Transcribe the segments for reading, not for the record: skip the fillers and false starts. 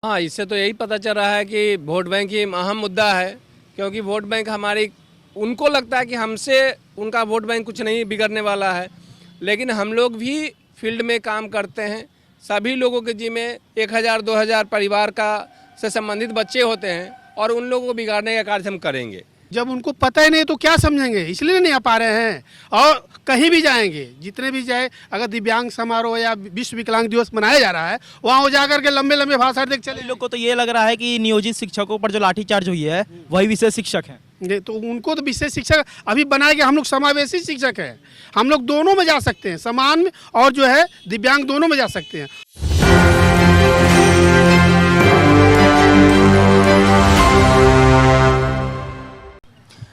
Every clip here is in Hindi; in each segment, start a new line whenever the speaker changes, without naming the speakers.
हाँ, इससे तो यही पता चल रहा है कि वोट बैंक ही अहम मुद्दा है, क्योंकि वोट बैंक हमारी उनको लगता है कि हमसे उनका वोट बैंक कुछ नहीं बिगड़ने वाला है, लेकिन हम लोग भी फील्ड में काम करते हैं। सभी लोगों के जिम्मे 1000-2000 परिवार का से संबंधित बच्चे होते हैं और उन लोगों को बिगाड़ने का कार्य हम करेंगे।
जब उनको पता ही नहीं तो क्या समझेंगे, इसलिए नहीं आ पा रहे हैं। और कहीं भी जाएंगे, जितने भी जाए, अगर दिव्यांग समारोह या विश्व विकलांग दिवस मनाया जा रहा है, वहाँ वो जाकर के लंबे लंबे भाषण देख चले।
लोग को तो ये लग रहा है कि नियोजित शिक्षकों पर जो लाठीचार्ज हुई है वही विशेष शिक्षक हैं।
तो उनको तो विशेष शिक्षक अभी बनाए गए, हम लोग समावेशी शिक्षक हैं। हम लोग दोनों में जा सकते हैं, समान में और जो है दिव्यांग दोनों में जा सकते हैं।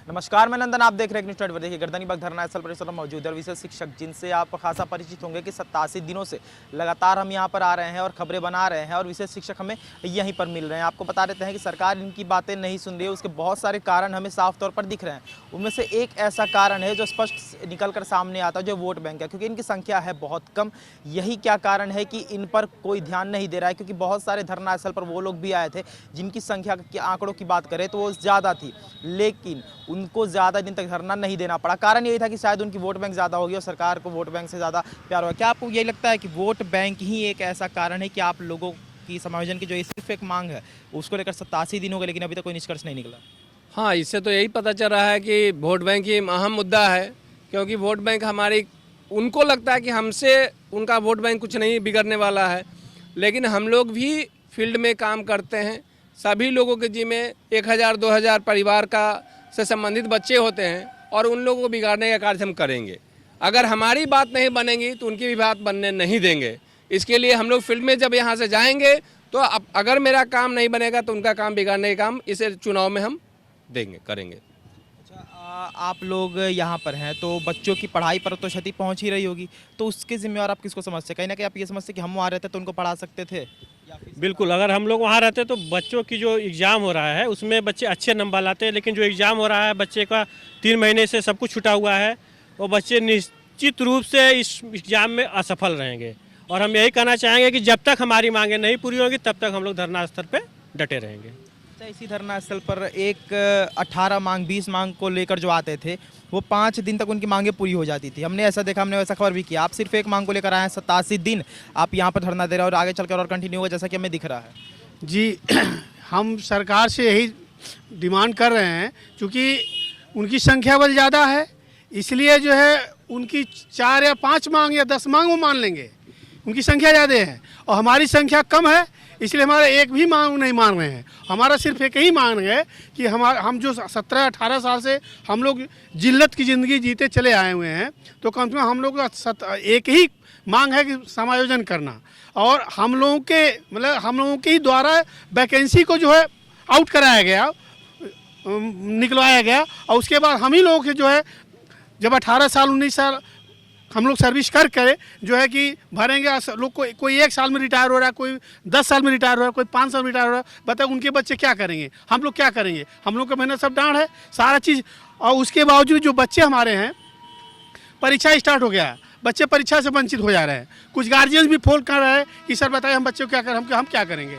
नमस्कार, मैं नंदन, आप देख रहे हैं न्यूज़ 24। देखिए, गर्दनीबाग धरना स्थल पर इस वक्त मौजूद है और विशेष शिक्षक जिनसे आप खासा परिचित होंगे कि 87 दिनों से लगातार हम यहां पर आ रहे हैं और खबरें बना रहे हैं और विशेष शिक्षक हमें यहीं पर मिल रहे हैं। आपको बता देते हैं कि सरकार इनकी बातें नहीं सुन रही है, उसके बहुत सारे कारण हमें साफ तौर पर दिख रहे हैं। उनमें से एक ऐसा कारण है जो स्पष्ट निकल कर सामने आता है, जो वोट बैंक है, क्योंकि इनकी संख्या है बहुत कम। यही क्या कारण है कि इन पर कोई ध्यान नहीं दे रहा है, क्योंकि बहुत सारे धरना स्थल पर वो लोग भी आए थे जिनकी संख्या के आंकड़ों की बात करें तो वो ज़्यादा थी, लेकिन उनको ज़्यादा दिन तक धरना नहीं देना पड़ा। कारण यही था कि शायद उनकी वोट बैंक ज़्यादा होगी और सरकार को वोट बैंक से ज़्यादा प्यार होगा। क्या आपको यही लगता है कि वोट बैंक ही एक ऐसा कारण है कि आप लोगों की समायोजन की जो सिर्फ एक मांग है उसको लेकर 87 दिन हो गए लेकिन अभी तक कोई निष्कर्ष नहीं निकला?
हाँ, इससे तो यही पता चल रहा है कि वोट बैंक ही अहम मुद्दा है, क्योंकि वोट बैंक हमारी उनको लगता है कि हमसे उनका वोट बैंक कुछ नहीं बिगड़ने वाला है, लेकिन हम लोग भी फील्ड में काम करते हैं। सभी लोगों के जिम्मे 1000-2000 परिवार का से संबंधित बच्चे होते हैं और उन लोगों को बिगाड़ने का कार्य हम करेंगे। अगर हमारी बात नहीं बनेगी तो उनकी भी बात बनने नहीं देंगे। इसके लिए हम लोग फील्ड में जब यहाँ से जाएंगे तो अगर मेरा काम नहीं बनेगा तो उनका काम बिगाड़ने का काम इसे चुनाव में हम करेंगे।
अच्छा, आप लोग यहाँ पर हैं तो बच्चों की पढ़ाई पर तो क्षति पहुँच ही रही होगी, तो उसके जिम्मेवार आप किसको समझते हैं? कहीं ना कहीं आप ये समझते कि हम वहाँ रहते तो उनको पढ़ा सकते थे?
बिल्कुल, अगर हम लोग वहाँ रहते तो बच्चों की जो एग्ज़ाम हो रहा है उसमें बच्चे अच्छे नंबर लाते हैं, लेकिन जो एग्ज़ाम हो रहा है बच्चे का 3 महीने से सब कुछ छूटा हुआ है, वो बच्चे निश्चित रूप से इस एग्ज़ाम में असफल रहेंगे। और हम यही कहना चाहेंगे कि जब तक हमारी मांगें नहीं पूरी होंगी तब तक हम लोग धरना स्थल पर डटे रहेंगे।
इसी धरना स्थल पर एक 18 मांग 20 मांग को लेकर जो आते थे वो 5 दिन तक उनकी मांगें पूरी हो जाती थी। हमने ऐसा देखा, हमने वैसा खबर भी किया। आप सिर्फ एक मांग को लेकर आए हैं, 87 दिन आप यहाँ पर धरना दे रहे हैं और आगे चलकर और कंटिन्यू होगा जैसा कि हमें दिख रहा है।
जी हम सरकार से यही डिमांड कर रहे हैं, क्योंकि उनकी संख्या बल ज़्यादा है, इसलिए जो है उनकी 4 या 5 मांग या 10 मांग वो मान लेंगे। उनकी संख्या ज़्यादा है और हमारी संख्या कम है, इसलिए हमारा एक भी मांग नहीं मान रहे हैं। हमारा सिर्फ एक ही मांग है कि हम जो 17-18 साल से हम लोग जिल्लत की ज़िंदगी जीते चले आए हुए हैं, तो कम से कम हम लोग का एक ही मांग है कि समायोजन करना, और हम लोगों के ही द्वारा वैकेंसी को जो है आउट कराया गया, निकलवाया गया, और उसके बाद हम ही लोगों के जो है जब 18 साल 19 साल हम लोग सर्विस कर जो है कि भरेंगे। लोग कोई 1 साल में रिटायर हो रहा है, कोई 10 साल में रिटायर हो रहा है, कोई 5 साल में रिटायर हो रहा है। बताओ उनके बच्चे क्या करेंगे, हम लोग क्या करेंगे? हम लोग का मेहनत सब डांड है, सारा चीज़। और उसके बावजूद जो बच्चे हमारे हैं, परीक्षा स्टार्ट हो गया है, बच्चे परीक्षा से वंचित हो जा रहे हैं। कुछ गार्जियंस भी फोन कर रहे हैं कि सर बताइए हम बच्चे को क्या करें, हम क्या करेंगे,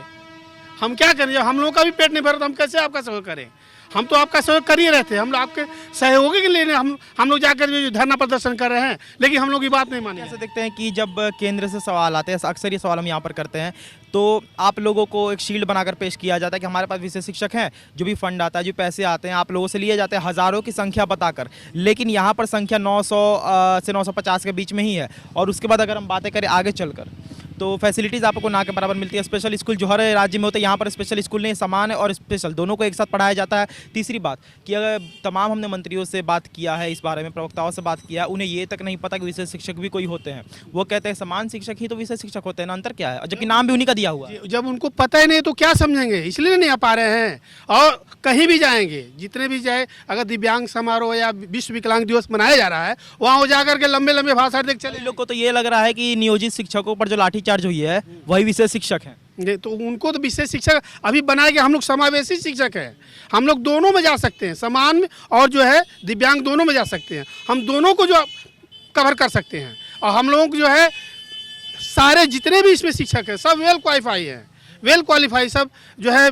हम क्या करें? जब हम लोगों का भी पेट नहीं भरा तो हम कैसे आपका सहयोग करें? हम तो आपका सहयोग कर ही रहे थे, हम लोग आपके सहयोगी के लिए हम लोग जाकर धरना प्रदर्शन कर रहे हैं, लेकिन हम लोग की बात नहीं मानी।
ऐसे देखते हैं कि जब केंद्र से सवाल आते हैं, अक्सर ये सवाल हम यहाँ पर करते हैं, तो आप लोगों को एक शील्ड बनाकर पेश किया जाता है कि हमारे पास विशेष शिक्षक हैं, जो भी फंड आता है, जो पैसे आते हैं आप लोगों से लिए जाते हैं हज़ारों की संख्या बताकर, लेकिन यहाँ पर संख्या 900 से 950 के बीच में ही है। और उसके बाद अगर हम बातें करें आगे चलकर तो फैसिलिटीज़ आपको ना के बराबर मिलती है। स्पेशल स्कूल जो हर राज्य में होते हैं, यहाँ पर स्पेशल स्कूल नहीं, समान है और स्पेशल दोनों को एक साथ पढ़ाया जाता है। तीसरी बात कि अगर तमाम हमने मंत्रियों से बात किया है, इस बारे में प्रवक्ताओं से बात किया, उन्हें ये तक नहीं पता कि विशेष शिक्षक भी कोई होते हैं। वो कहते हैं समान शिक्षक ही तो विशेष शिक्षक होते हैं ना, अंतर क्या है? जबकि नाम भी उन्हीं का दिया हुआ है।
जब उनको पता ही नहीं तो क्या समझेंगे, इसलिए नहीं आ पा रहे हैं। और कहीं भी जाएंगे, जितने भी जाए, अगर दिव्यांग समारोह या विश्व विकलांग दिवस मनाया जा रहा है, वहाँ वो जाकर के लंबे लंबे भाषण देख चले।
लोग को तो ये लग रहा है कि नियोजित शिक्षकों पर जो लाठीचार्ज हुई है वही विशेष शिक्षक हैं।
तो उनको तो विशेष शिक्षक अभी बनाए गए, हम लोग समावेशी शिक्षक हैं। हम लोग दोनों में जा सकते हैं, समान में और जो है दिव्यांग दोनों में जा सकते हैं। हम दोनों को जो कवर कर सकते हैं, और हम लोगों को जो है सारे जितने भी इसमें शिक्षक हैं सब वेल क्वालिफाई हैं, वेल क्वालिफाई सब जो है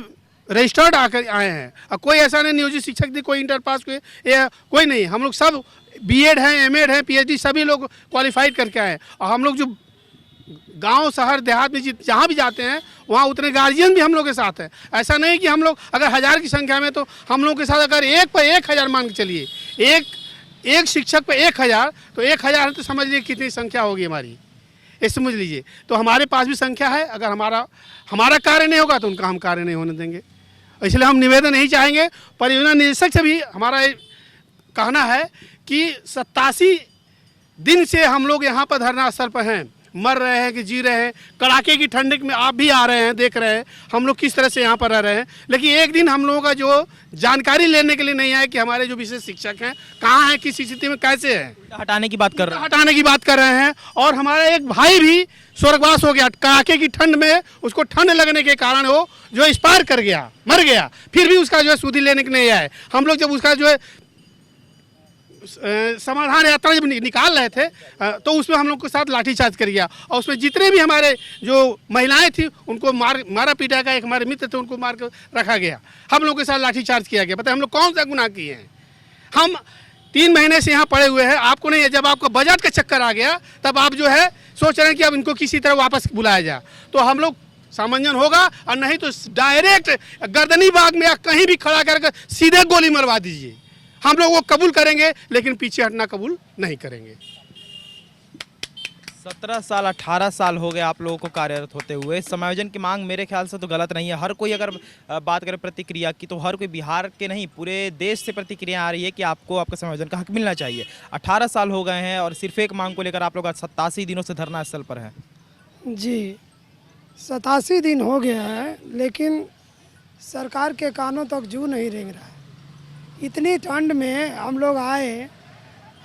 रजिस्टर्ड आकर आए हैं। और कोई ऐसा नहीं नियोजित शिक्षक थी, कोई इंटर पास कोई नहीं, हम लोग सब बीएड हैं, एमएड हैं, पीएचडी सभी लोग क्वालिफाइड करके आए हैं। और हम लोग जो गांव शहर देहात में जहाँ भी जाते हैं वहाँ उतने गार्जियन भी हम लोग के साथ हैं। ऐसा नहीं कि हम लोग अगर 1000 की संख्या में, तो हम लोग के साथ अगर एक पर 1000 मान के चलिए, एक शिक्षक पे 1000, तो 1000 तो समझ लीजिए कितनी संख्या होगी हमारी, ये समझ लीजिए। तो हमारे पास भी संख्या है, अगर हमारा कार्य नहीं होगा तो उनका हम कार्य नहीं होने देंगे। इसलिए हम निवेदन नहीं चाहेंगे। परियोजना निदेशक से भी हमारा कहना है कि 87 दिन से हम लोग यहाँ पर धरना स्थल पर हैं, मर रहे हैं कि जी रहे हैं। कड़ाके की ठंडक में आप भी आ रहे हैं, देख रहे हैं हम लोग किस तरह से यहाँ पर रह रहे हैं। लेकिन एक दिन हम लोगों का जो जानकारी लेने के लिए नहीं आए कि हमारे जो विशेष शिक्षक हैं कहाँ हैं, किस स्थिति में कैसे हैं।
हटाने की बात कर रहे हैं।
हटाने की बात कर रहे हैं। और हमारा एक भाई भी स्वर्गवास हो गया कड़ाके की ठंड में, उसको ठंड लगने के कारण वो जो एक्सपायर कर गया, मर गया, फिर भी उसका जो है सुधि लेने के नहीं आए। हम लोग जब उसका जो है समाधान यात्रा जब निकाल रहे थे तो उसमें हम लोग के साथ लाठीचार्ज कर गया। और उसमें जितने भी हमारे जो महिलाएं थी उनको मारा पीटा गया। एक हमारे मित्र थे उनको मार कर रखा गया, हम लोग के साथ लाठीचार्ज किया गया। पता है हम लोग कौन सा गुनाह किए हैं? हम 3 महीने से यहाँ पड़े हुए हैं। आपको नहीं है, जब आपको बजट का चक्कर आ गया तब आप जो है सोच रहे हैं कि अब इनको किसी तरह वापस बुलाया जाए। तो हम लोग सामंजन होगा, और नहीं तो डायरेक्ट गर्दनी बाग में या कहीं भी खड़ा करके सीधे गोली मरवा दीजिए। हम लोग वो कबूल करेंगे, लेकिन पीछे हटना कबूल नहीं करेंगे।
17 साल 18 साल हो गए आप लोगों को कार्यरत होते हुए। समायोजन की मांग मेरे ख्याल से तो गलत नहीं है। हर कोई अगर बात करे प्रतिक्रिया की, तो हर कोई बिहार के नहीं पूरे देश से प्रतिक्रिया आ रही है कि आपको आपका समायोजन का हक मिलना चाहिए। 18 साल हो गए हैं और सिर्फ एक मांग को लेकर आप लोग 87 दिनों से धरना स्थल पर हैं।
जी 87 दिन हो गया है, लेकिन सरकार के कानों तक जू नहीं रेंग रहा है। इतनी ठंड में हम लोग आए,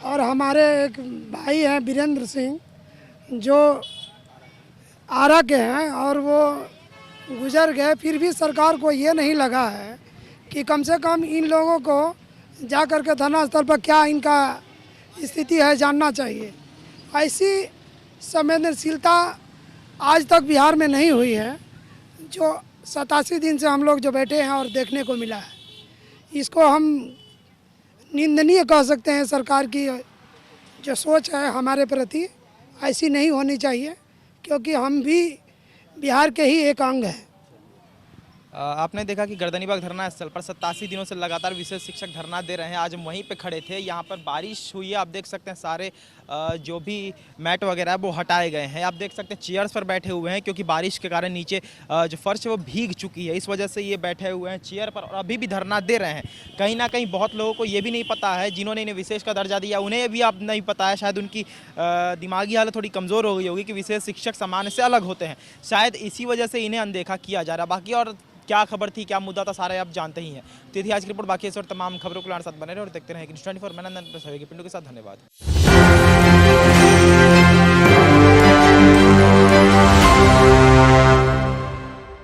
और हमारे एक भाई हैं वीरेंद्र सिंह जो आरा के हैं, और वो गुजर गए। फिर भी सरकार को ये नहीं लगा है कि कम से कम इन लोगों को जा कर के धरना स्थल पर क्या इनका स्थिति है जानना चाहिए। ऐसी संवेदनशीलता आज तक बिहार में नहीं हुई है जो 87 दिन से हम लोग जो बैठे हैं और देखने को मिला है। इसको हम निंदनीय कह सकते हैं। सरकार की जो सोच है हमारे प्रति ऐसी नहीं होनी चाहिए, क्योंकि हम भी बिहार के ही एक अंग हैं।
आपने देखा कि गर्दनीबाग धरना स्थल पर 87 दिनों से लगातार विशेष शिक्षक धरना दे रहे हैं। आज हम वहीं पे खड़े थे, यहाँ पर बारिश हुई है। आप देख सकते हैं सारे जो भी मैट वगैरह है वो हटाए गए हैं। आप देख सकते हैं चेयर्स पर बैठे हुए हैं, क्योंकि बारिश के कारण नीचे जो फर्श है वो भीग चुकी है। इस वजह से ये बैठे हुए हैं चेयर पर और अभी भी धरना दे रहे हैं। कहीं ना कहीं बहुत लोगों को ये भी नहीं पता है, जिन्होंने इन्हें विशेष का दर्जा दिया उन्हें भी अब नहीं पता है। शायद उनकी दिमागी हालत थोड़ी कमज़ोर हो गई होगी कि विशेष शिक्षक सामान्य से अलग होते हैं। शायद इसी वजह से इन्हें अनदेखा किया जा रहा। बाकी और क्या खबर थी, क्या मुद्दा था, सारे आप जानते ही हैं। तो थी आज की रिपोर्ट। बाकी इस और तमाम खबरों को साथ बने रहे और देखते रहें कि न्यूज़ 24। मैं नंदन सभी पिंडू के साथ। धन्यवाद।